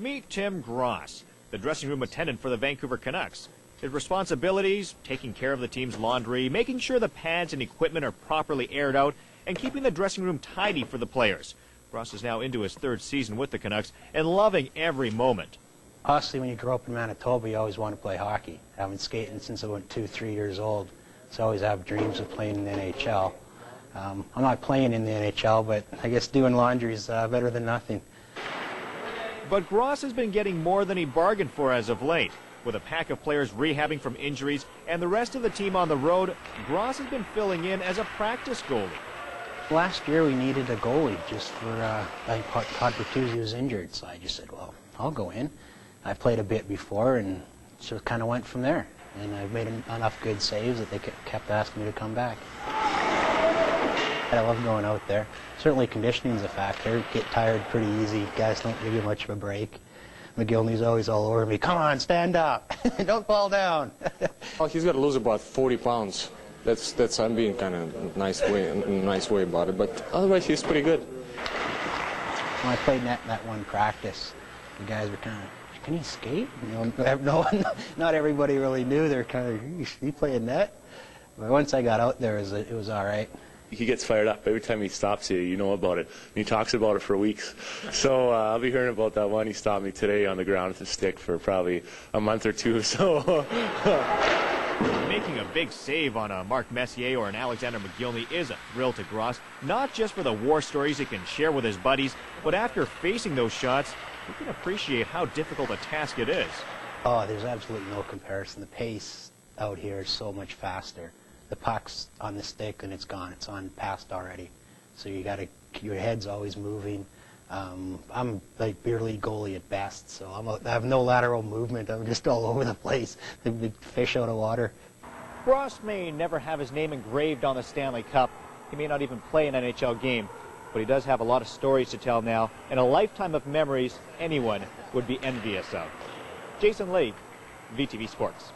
Meet Tim Gross, the dressing room attendant for the Vancouver Canucks. His responsibilities, taking care of the team's laundry, making sure the pads and equipment are properly aired out, and keeping the dressing room tidy for the players. Gross is now into his third season with the Canucks and loving every moment. Honestly, when you grow up in Manitoba, you always want to play hockey. I've been skating since I was 2-3 years old, so I always have dreams of playing in the NHL. I'm not playing in the NHL, but I guess doing laundry is better than nothing. But Gross has been getting more than he bargained for as of late. With a pack of players rehabbing from injuries and the rest of the team on the road, Gross has been filling in as a practice goalie. Last year we needed a goalie just for, I thought Bertuzzi was injured, so I just said, well, I'll go in. I played a bit before and so it kind of went from there. And I've made enough good saves that they kept asking me to come back. I love going out there. Certainly conditioning's a factor. Get tired pretty easy. Guys don't give you much of a break. McGillney's always all over me. Come on, stand up. Don't fall down. Well, he's got to lose about 40 pounds. I'm being kind of nice way about it. But otherwise, he's pretty good. When I played net in that one practice, the guys were kind of, can he skate? You know, not everybody really knew. They're kind of, you playing net? But once I got out there, it was all right. He gets fired up every time he stops you. You know about it. And he talks about it for weeks. So I'll be hearing about that one. He stopped me today on the ground with a stick for probably a month or two. So making a big save on a Mark Messier or an Alexander McGillney is a thrill to Gross, not just for the war stories he can share with his buddies, but after facing those shots, he can appreciate how difficult a task it is. Oh, there's absolutely no comparison. The pace out here is so much faster. The puck's on the stick and it's gone. It's on past already. So your head's always moving. I'm like beer league goalie at best, so I have no lateral movement. I'm just all over the place, the big fish out of water. Gross may never have his name engraved on the Stanley Cup. He may not even play an NHL game, but he does have a lot of stories to tell now and a lifetime of memories anyone would be envious of. Jason Lee, VTV Sports.